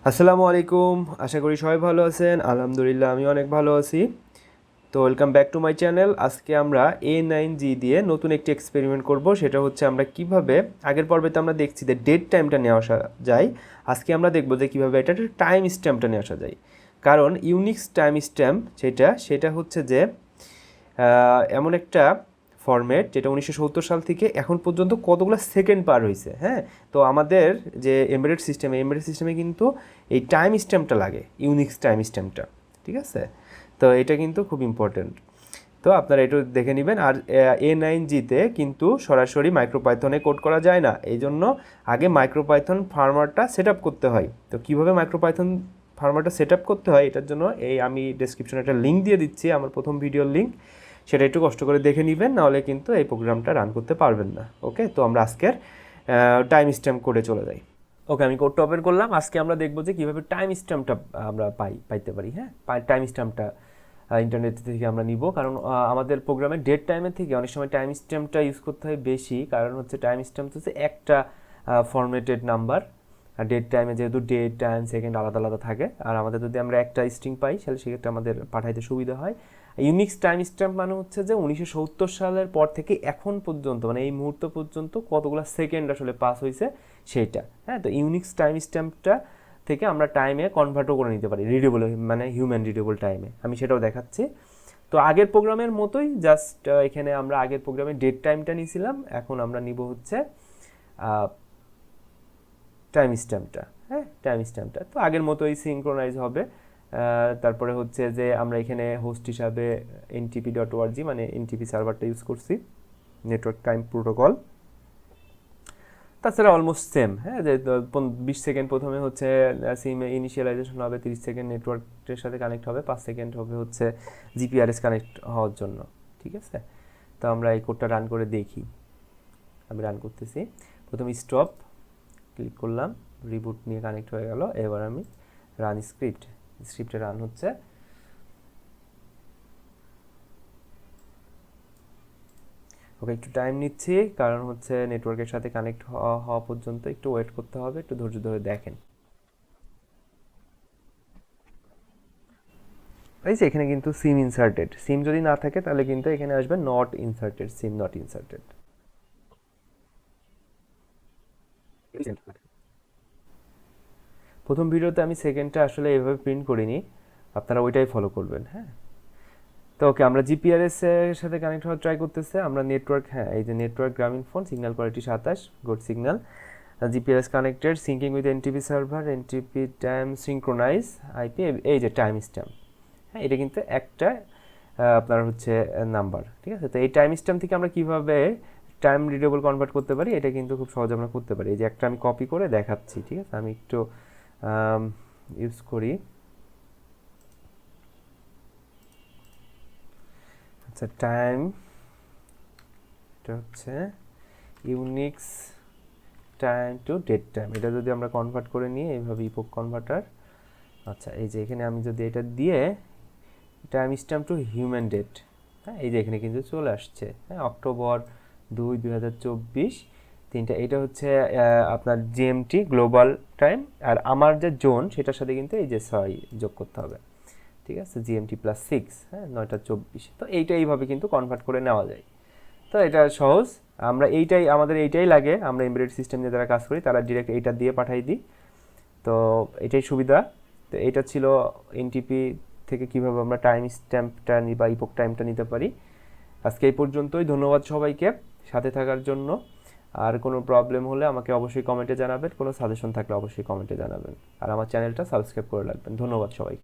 আসসালামু আলাইকুম, আশা করি সবাই ভালো আছেন। আলহামদুলিল্লাহ আমি অনেক ভালো আছি। তো welcome back to my channel. আজকে আমরা A9G দিয়ে নতুন একটি এক্সপেরিমেন্ট করব। সেটা হচ্ছে আমরা কিভাবে, আগের পর্বে তো আমরা দেখছি যে ডেট টাইমটা নিয়ে আসা যায়, আজকে আমরা দেখব যে কীভাবে এটা টাইম স্ট্যাম্পটা নিয়ে আসা যায়। কারণ ইউনিক্স টাইম স্ট্যাম্প সেটা হচ্ছে যে এমন একটা ফরম্যাট যেটা 1970 সাল থেকে এখন পর্যন্ত কতগুলো সেকেন্ড পার হয়েছে। হ্যাঁ, তো আমাদের যে এমবেডেড সিস্টেমে কিন্তু এই টাইম স্ট্যাম্পটা লাগে, ইউনিক্স টাইম স্ট্যাম্পটা। ঠিক আছে, তো এটা কিন্তু খুব ইম্পর্ট্যান্ট। তো আপনারা একটু দেখে নেবেন। আর A9Gতে কিন্তু সরাসরি মাইক্রোপাইথনে কোড করা যায় না, এই জন্য আগে মাইক্রোপাইথন ফার্মারটা সেট আপ করতে হয়। তো কীভাবে মাইক্রোপাইথন ফার্মারটা সেট আপ করতে হয় এটার জন্য আমি ডেসক্রিপশনে একটা লিঙ্ক দিয়ে দিচ্ছি, আমার প্রথম ভিডিওর লিঙ্ক। সেটা একটু কষ্ট করে দেখে নেবেন, নাহলে কিন্তু এই প্রোগ্রামটা রান করতে পারবেন না। ওকে, তো আমরা আজকের টাইম স্ট্যাম্প করে চলে যাই। ওকে, আমি কোডটা ওপেন করলাম। আজকে আমরা দেখবো যে কীভাবে টাইম স্ট্যাম্পটা আমরা পাইতে পারি। হ্যাঁ, টাইম স্ট্যাম্পটা ইন্টারনেট থেকে আমরা নিব, কারণ আমাদের প্রোগ্রামের ডেট টাইমের থেকে অনেক সময় টাইম স্ট্যাম্পটা ইউজ করতে হয় বেশি। কারণ হচ্ছে টাইম স্ট্যাম্প হচ্ছে একটা ফরম্যাটেড নাম্বার, আর ডেট টাইমে যেহেতু ডেট টাইম সেকেন্ড আলাদা আলাদা থাকে, আর আমাদের যদি আমরা একটা স্ট্রিং পাই তাহলে সেক্ষেত্রে আমাদের পাঠাইতে সুবিধা হয়। ইউনিক্স টাইম স্ট্যাম্প মানে হচ্ছে যে 1970 সালের পর থেকে এখন পর্যন্ত, মানে এই মুহূর্ত পর্যন্ত কতগুলো সেকেন্ড আসলে পাস হয়েছে সেইটা। হ্যাঁ, তো ইউনিক্স টাইম স্ট্যাম্পটা থেকে আমরা টাইমে কনভার্টও করে নিতে পারি রিডেবল, মানে হিউম্যান রিডেবল টাইমে। আমি সেটাও দেখাচ্ছি। তো আগের প্রোগ্রামের মতোই, জাস্ট এখানে আমরা আগের প্রোগ্রামে ডেট টাইমটা নিয়েছিলাম, এখন আমরা নিব হচ্ছে টাইম স্ট্যাম্পটা। হ্যাঁ, টাইম স্ট্যাম্পটা তো আগের মতোই সিনক্রোনাইজ হবে। তারপরে হচ্ছে যে আমরা এখানে হোস্ট হিসাবে ntp.org মানে NTP সার্ভারটা ইউজ করছি, নেটওয়ার্ক টাইম প্রোটোকল। তাছাড়া অলমোস্ট সেম। হ্যাঁ, যে 20 সেকেন্ড প্রথমে হচ্ছে সিমে ইনিশিয়ালাইজেশন হবে, 30 সেকেন্ড নেটওয়ার্কের সাথে কানেক্ট হবে, 5 সেকেন্ড হবে হচ্ছে GPRS কানেক্ট হওয়ার জন্য। ঠিক আছে, তো আমরা এই কোডটা রান করে দেখি। আমি রান করতেছি। প্রথমে স্টপ ক্লিক করলাম, রিবুট নিয়ে কানেক্ট হয়ে গেল। এবার আমি রান স্ক্রিপ্টে রান হচ্ছে। ওকে, একটু টাইম নিচ্ছি, কারণ হচ্ছে নেটওয়ার্কের সাথে কানেক্ট হওয়া পর্যন্ত একটু ওয়েট করতে হবে। একটু ধৈর্য ধরে দেখেন। এই যে এখানে কিন্তু সিম ইনসার্টেড, সিম যদি না থাকে তাহলে কিন্তু এখানে আসবে not inserted, SIM not inserted. প্রথম ভিডিওতে আমি সেকেন্ডটা আসলে এভাবে প্রিন্ট করিনি, আপনারা ওইটাই ফলো করবেন। হ্যাঁ, তো ওকে, আমরা জিপিআরএস এর সাথে কানেক্ট হওয়ার ট্রাই করতেছে। আমরা নেটওয়ার্ক, হ্যাঁ এই যে নেটওয়ার্ক গ্রামীণ phone, signal quality 27, good signal. GPRS connected, sinking with NTP server, NTP time synchronise IP. এই যে টাইম স্ট্যাম্প, হ্যাঁ এটা কিন্তু একটা আপনার হচ্ছে নাম্বার। ঠিক আছে, তো এই টাইম স্ট্যাম্প থেকে আমরা কীভাবে টাইম রিডেবল কনভার্ট করতে পারি এটা কিন্তু খুব সহজে আমরা করতে পারি। এই যে একটা আমি কপি করে দেখাচ্ছি। ঠিক আছে, আমি একটু ইউজ করি। আচ্ছা, টাইম, এটা হচ্ছে Unix time to date time. এটা যদি আমরা কনভার্ট করে নিই এইভাবে, ইপোক কনভার্টার। আচ্ছা, এই যে এখানে আমি যদি এটা দিয়ে timestamp to human date, হ্যাঁ এই যে এখানে কিন্তু চলে আসছে। হ্যাঁ, অক্টোবর 2, 2024 তিনটা। এটা হচ্ছে আপনার জিএমটি গ্লোবাল টাইম, আর আমার যে জোন সেটার সাথে কিন্তু এই যে 6 যোগ করতে হবে। ঠিক আছে, জিএমটি প্লাস 6, হ্যাঁ 9টা 24। তো এইভাবে কিন্তু কনভার্ট করে নেওয়া যায়। তো এটা সহজ, আমরা আমাদের এইটাই লাগে। আমরা এমবেডেড সিস্টেম নিয়ে যারা কাজ করি তারা ডিরেক্ট এইটা দিয়ে পাঠাই দিই। তো এটাই সুবিধা। তো এটা ছিল এনটিপি থেকে কীভাবে আমরা টাইম স্ট্যাম্পটা বা ইপোক টাইমটা নিতে পারি। আজকে এই পর্যন্তই। ধন্যবাদ সবাইকে সাথে থাকার জন্য। আর কোনো প্রবলেম হলে আমাকে অবশ্যই কমেন্টে জানাবেন, কোনো সাজেশন থাকলে অবশ্যই কমেন্টে জানাবেন, আর আমার চ্যানেলটা সাবস্ক্রাইব করে রাখবেন। ধন্যবাদ সবাই।